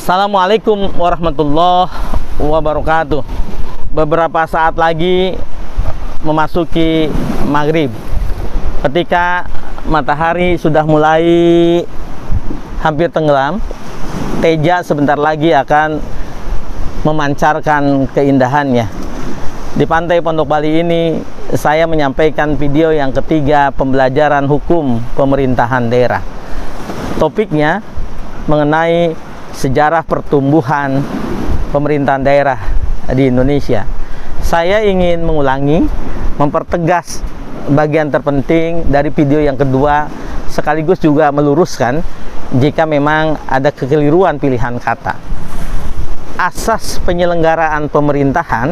Assalamualaikum warahmatullahi wabarakatuh. Beberapa saat lagi memasuki maghrib, ketika matahari sudah mulai hampir tenggelam, teja sebentar lagi akan memancarkan keindahannya. Di pantai Pondok Bali ini saya menyampaikan video yang ketiga, pembelajaran hukum pemerintahan daerah. Topiknya mengenai sejarah pertumbuhan pemerintahan daerah di Indonesia. Saya ingin mengulangi, mempertegas bagian terpenting dari video yang kedua, sekaligus juga meluruskan jika memang ada kekeliruan pilihan kata. Asas penyelenggaraan pemerintahan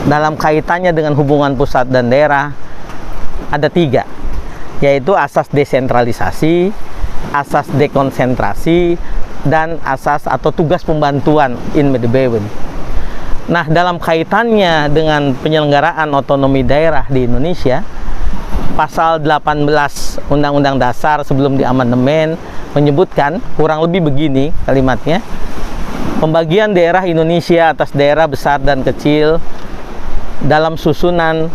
dalam kaitannya dengan hubungan pusat dan daerah ada tiga, yaitu asas desentralisasi, asas dekonsentrasi, dan asas atau tugas pembantuan in Medebewin. Nah, dalam kaitannya dengan penyelenggaraan otonomi daerah di Indonesia, pasal 18 Undang-Undang Dasar sebelum diamandemen menyebutkan kurang lebih begini kalimatnya: pembagian daerah Indonesia atas daerah besar dan kecil dalam susunan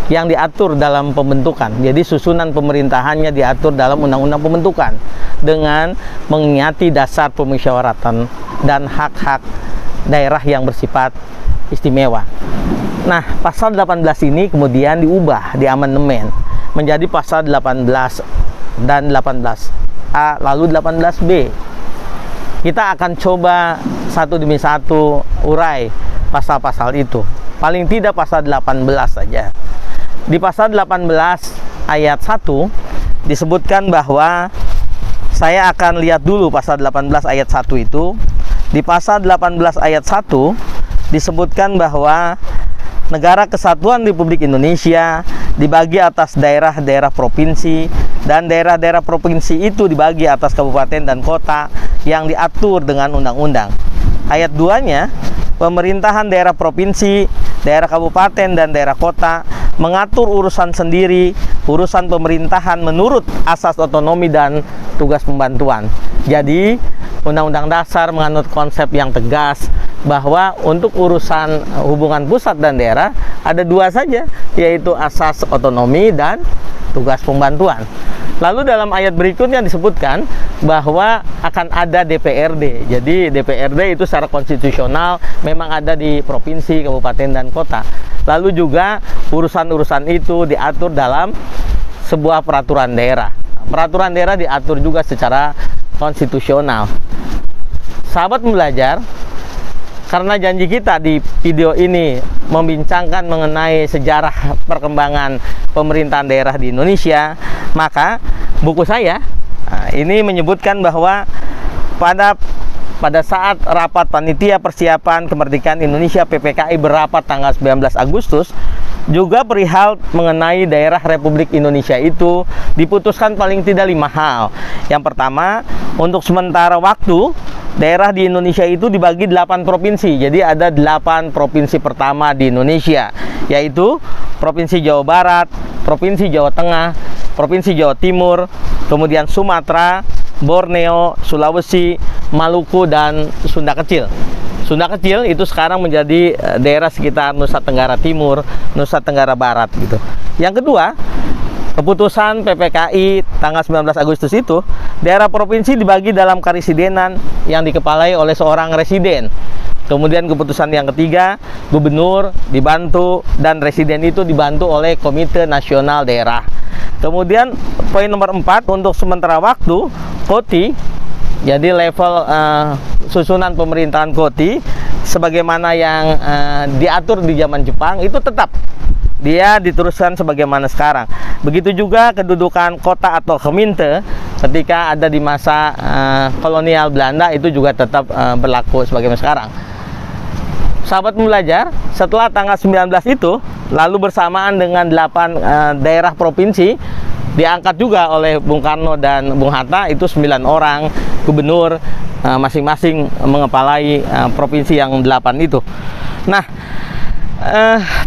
yang diatur dalam pembentukan. Jadi susunan pemerintahannya diatur dalam undang-undang pembentukan dengan mengingati dasar pemusyawaratan dan hak-hak daerah yang bersifat istimewa. Nah, pasal 18 ini kemudian diubah di amandemen menjadi pasal 18 dan 18A lalu 18B. Kita akan coba satu demi satu urai pasal-pasal itu. Paling tidak pasal 18 saja. Di pasal 18 ayat 1 disebutkan bahwa, saya akan lihat dulu pasal 18 ayat 1 itu. Di pasal 18 ayat 1 disebutkan bahwa Negara Kesatuan Republik Indonesia dibagi atas daerah-daerah provinsi, dan daerah-daerah provinsi itu dibagi atas kabupaten dan kota yang diatur dengan undang-undang. Ayat 2-nya, pemerintahan daerah provinsi, daerah kabupaten, dan daerah kota mengatur urusan sendiri, urusan pemerintahan menurut asas otonomi dan tugas pembantuan. Jadi, Undang-Undang Dasar menganut konsep yang tegas bahwa untuk urusan hubungan pusat dan daerah ada dua saja, yaitu asas otonomi dan tugas pembantuan. Lalu dalam ayat berikutnya disebutkan bahwa akan ada DPRD. Jadi DPRD itu secara konstitusional memang ada di provinsi, kabupaten, dan kota. Lalu juga urusan-urusan itu diatur dalam sebuah peraturan daerah. Peraturan daerah diatur juga secara konstitusional. Sahabat pembelajar, karena janji kita di video ini membincangkan mengenai sejarah perkembangan pemerintahan daerah di Indonesia, maka buku saya ini menyebutkan bahwa pada saat rapat panitia persiapan kemerdekaan Indonesia PPKI berapat tanggal 19 Agustus, juga perihal mengenai daerah Republik Indonesia itu diputuskan paling tidak 5 hal. Yang pertama, untuk sementara waktu daerah di Indonesia itu dibagi 8 provinsi. Jadi ada 8 provinsi pertama di Indonesia, yaitu Provinsi Jawa Barat, Provinsi Jawa Tengah, Provinsi Jawa Timur, kemudian Sumatera, Borneo, Sulawesi, Maluku, dan Sunda Kecil. Sunda Kecil itu sekarang menjadi daerah sekitar Nusa Tenggara Timur, Nusa Tenggara Barat gitu. Yang kedua, keputusan PPKI tanggal 19 Agustus itu, daerah provinsi dibagi dalam karesidenan yang dikepalai oleh seorang residen. Kemudian keputusan yang ketiga, gubernur dibantu dan residen itu dibantu oleh Komite Nasional Daerah. Kemudian poin nomor 4, untuk sementara waktu Koti, jadi level susunan pemerintahan Koti sebagaimana yang diatur di zaman Jepang itu tetap dia diteruskan sebagaimana sekarang. Begitu juga kedudukan kota atau Gemeente ketika ada di masa kolonial Belanda itu juga tetap berlaku sebagaimana sekarang. Sahabat pembelajar, setelah tanggal 19 itu, lalu bersamaan dengan 8 daerah provinsi, diangkat juga oleh Bung Karno dan Bung Hatta, itu 9 orang gubernur masing-masing mengepalai provinsi yang 8 itu. Nah,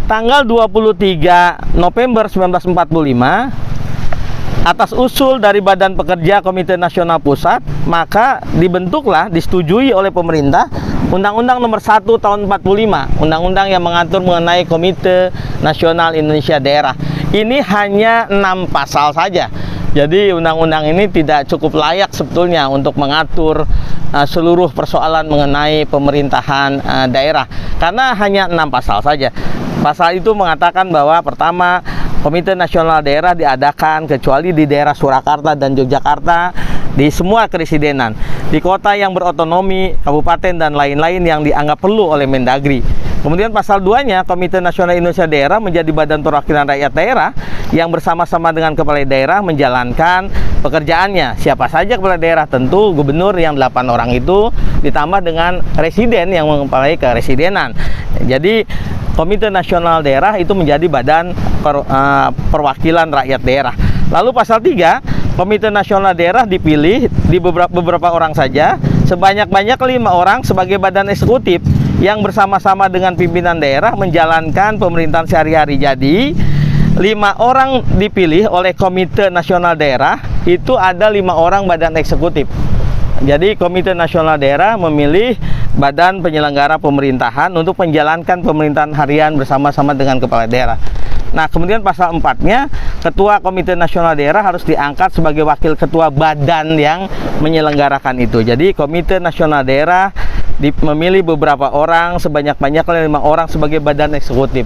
tanggal 23 November 1945 Atas usul dari Badan Pekerja Komite Nasional Pusat, maka dibentuklah, disetujui oleh pemerintah Undang-Undang Nomor 1 Tahun 45, Undang-Undang yang mengatur mengenai Komite Nasional Indonesia Daerah. Ini hanya 6 pasal saja. Jadi undang-undang ini tidak cukup layak sebetulnya untuk mengatur seluruh persoalan mengenai pemerintahan daerah, karena hanya 6 pasal saja. Pasal itu mengatakan bahwa pertama, Komite Nasional Daerah diadakan kecuali di daerah Surakarta dan Yogyakarta, di semua keresidenan, di kota yang berotonomi, kabupaten dan lain-lain yang dianggap perlu oleh Mendagri. Kemudian pasal 2-nya, Komite Nasional Indonesia Daerah menjadi badan perwakilan rakyat daerah yang bersama-sama dengan kepala daerah menjalankan pekerjaannya. Siapa saja kepala daerah? Tentu gubernur yang 8 orang itu, ditambah dengan residen yang mengepalai keresidenan. Jadi Komite Nasional Daerah itu menjadi badan perwakilan rakyat daerah. Lalu pasal 3, Komite Nasional Daerah dipilih di beberapa orang saja, sebanyak-banyak 5 orang sebagai badan eksekutif yang bersama-sama dengan pimpinan daerah menjalankan pemerintahan sehari-hari. Jadi 5 orang dipilih oleh Komite Nasional Daerah, itu ada 5 orang badan eksekutif. Jadi Komite Nasional Daerah memilih badan penyelenggara pemerintahan untuk menjalankan pemerintahan harian bersama-sama dengan kepala daerah. Nah, kemudian pasal 4-nya, Ketua Komite Nasional Daerah harus diangkat sebagai wakil ketua badan yang menyelenggarakan itu. Jadi Komite Nasional Daerah memilih beberapa orang, sebanyak-banyaknya 5 orang sebagai badan eksekutif.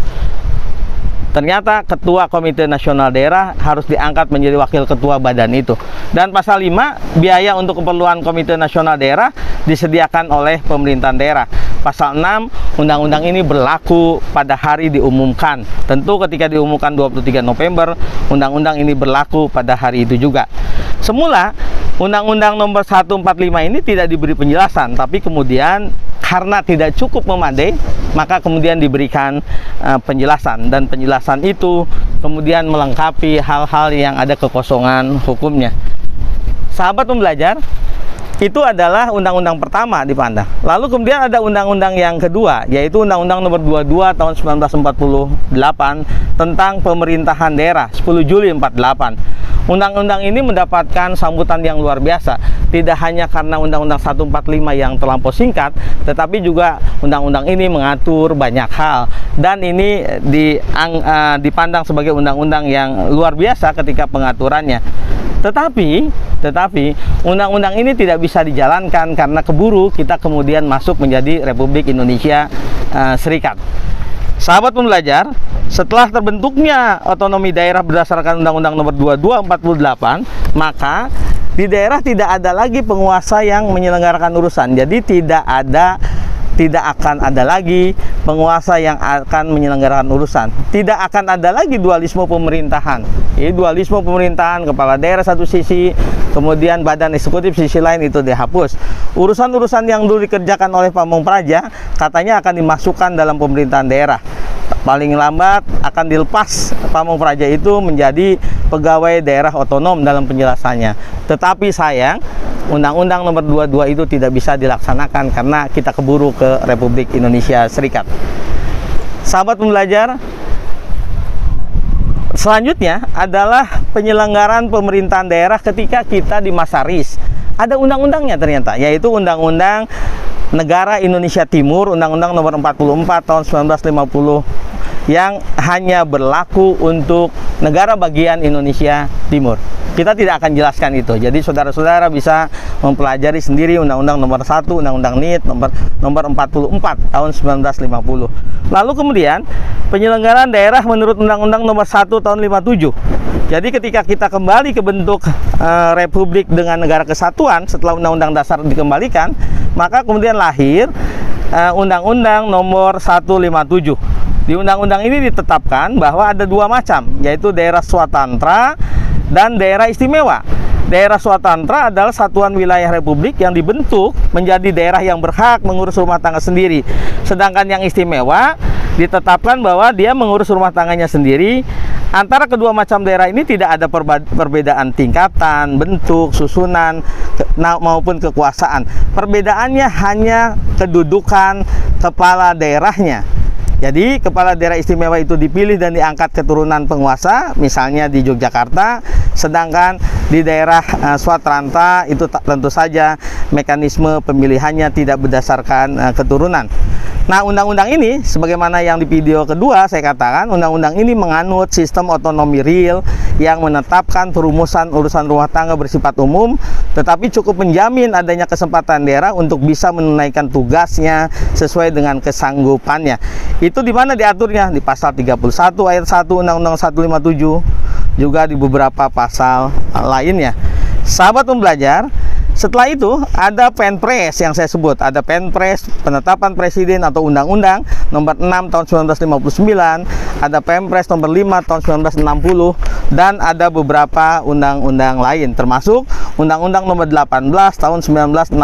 Ternyata Ketua Komite Nasional Daerah harus diangkat menjadi wakil ketua badan itu. Dan pasal 5, biaya untuk keperluan Komite Nasional Daerah disediakan oleh pemerintahan daerah. Pasal 6, undang-undang ini berlaku pada hari diumumkan. Tentu ketika diumumkan 23 November, undang-undang ini berlaku pada hari itu juga. Semula, Undang-Undang Nomor 145 ini tidak diberi penjelasan, tapi kemudian karena tidak cukup memadai, maka kemudian diberikan penjelasan, dan penjelasan itu kemudian melengkapi hal-hal yang ada kekosongan hukumnya. Sahabat pembelajar, itu adalah undang-undang pertama dipandang. Lalu kemudian ada undang-undang yang kedua, yaitu Undang-Undang Nomor 22 Tahun 1948 tentang pemerintahan daerah, 10 Juli 48. Undang-undang ini mendapatkan sambutan yang luar biasa, tidak hanya karena Undang-Undang 145 yang terlampau singkat, tetapi juga undang-undang ini mengatur banyak hal, dan ini dipandang sebagai undang-undang yang luar biasa ketika pengaturannya. Tetapi undang-undang ini tidak bisa dijalankan karena keburu kita kemudian masuk menjadi Republik Indonesia Serikat. Sahabat pembelajar, setelah terbentuknya otonomi daerah berdasarkan Undang-Undang Nomor 22 48, maka di daerah tidak ada lagi penguasa yang menyelenggarakan urusan. Jadi tidak akan ada lagi penguasa yang akan menyelenggarakan urusan. Tidak akan ada lagi dualisme pemerintahan. Jadi dualisme pemerintahan, kepala daerah satu sisi, kemudian badan eksekutif sisi lain, itu dihapus. Urusan-urusan yang dulu dikerjakan oleh Pamong Praja katanya akan dimasukkan dalam pemerintahan daerah. Paling lambat akan dilepas Pamong Praja itu menjadi pegawai daerah otonom dalam penjelasannya. Tetapi sayang, Undang-Undang Nomor 22 itu tidak bisa dilaksanakan karena kita keburu ke Republik Indonesia Serikat. Sahabat pembelajar, selanjutnya adalah penyelenggaraan pemerintahan daerah ketika kita di masa RIS. Ada undang-undangnya ternyata, yaitu Undang-Undang Negara Indonesia Timur, Undang-Undang Nomor 44 Tahun 1950, yang hanya berlaku untuk negara bagian Indonesia Timur. Kita tidak akan jelaskan itu. Jadi saudara-saudara bisa mempelajari sendiri Undang-Undang Nomor 1, Undang-Undang NIT nomor 44 tahun 1950. Lalu kemudian penyelenggaraan daerah menurut Undang-Undang Nomor 1 tahun 57. Jadi ketika kita kembali ke bentuk republik dengan negara kesatuan setelah Undang-Undang Dasar dikembalikan, maka kemudian lahir Undang-Undang Nomor 157. Di undang-undang ini ditetapkan bahwa ada dua macam, yaitu daerah swatantra dan daerah istimewa. Daerah swatantra adalah satuan wilayah republik yang dibentuk menjadi daerah yang berhak mengurus rumah tangga sendiri. Sedangkan yang istimewa ditetapkan bahwa dia mengurus rumah tangganya sendiri. Antara kedua macam daerah ini tidak ada perbedaan tingkatan, bentuk, susunan, maupun kekuasaan. Perbedaannya hanya kedudukan kepala daerahnya. Jadi kepala daerah istimewa itu dipilih dan diangkat keturunan penguasa, misalnya di Yogyakarta, sedangkan di daerah Swatranta itu tentu saja mekanisme pemilihannya tidak berdasarkan keturunan. Nah, undang-undang ini, sebagaimana yang di video kedua saya katakan, undang-undang ini menganut sistem otonomi real yang menetapkan perumusan urusan rumah tangga bersifat umum, tetapi cukup menjamin adanya kesempatan daerah untuk bisa menunaikan tugasnya sesuai dengan kesanggupannya. Itu di mana diaturnya? Di pasal 31 ayat 1 Undang-Undang 157, juga di beberapa pasal lainnya. Sahabat pembelajar, setelah itu ada Penpres yang saya sebut, ada Penpres penetapan presiden atau undang-undang nomor 6 tahun 1959, ada Penpres nomor 5 tahun 1960, dan ada beberapa undang-undang lain termasuk Undang-Undang nomor 18 tahun 1965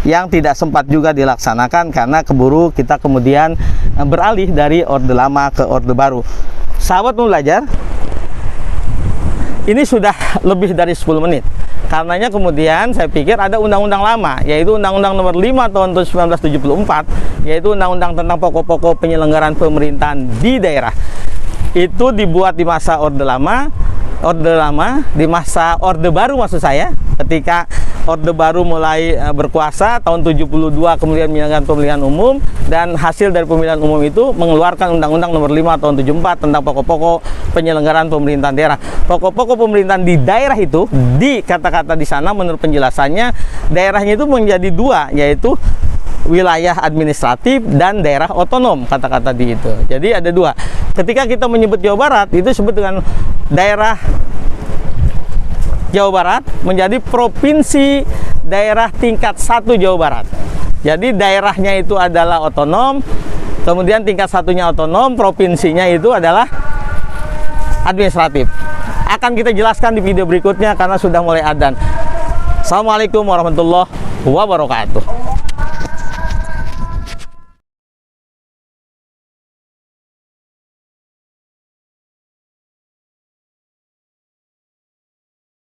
yang tidak sempat juga dilaksanakan karena keburu kita kemudian beralih dari Orde Lama ke Orde Baru. Sahabat pembelajar, ini sudah lebih dari 10 menit. Karenanya kemudian saya pikir ada undang-undang lama, yaitu Undang-Undang nomor 5 tahun 1974, yaitu undang-undang tentang pokok-pokok penyelenggaraan pemerintahan di daerah. Itu dibuat di masa Orde Lama, di masa Orde Baru maksud saya, ketika Orde Baru mulai berkuasa tahun 72, kemudian menyelenggarakan pemilihan umum, dan hasil dari pemilihan umum itu mengeluarkan Undang-Undang nomor 5 tahun 74 tentang pokok-pokok penyelenggaraan pemerintahan daerah. Pokok-pokok pemerintahan di daerah itu, di kata-kata di sana menurut penjelasannya, daerahnya itu menjadi dua, yaitu wilayah administratif dan daerah otonom, kata-kata di itu. Jadi ada dua. Ketika kita menyebut Jawa Barat, itu disebut dengan daerah Jawa Barat menjadi provinsi daerah tingkat 1 Jawa Barat. Jadi daerahnya itu adalah otonom, kemudian tingkat satunya otonom, provinsinya itu adalah administratif. Akan kita jelaskan di video berikutnya karena sudah mulai adzan. Assalamualaikum warahmatullahi wabarakatuh.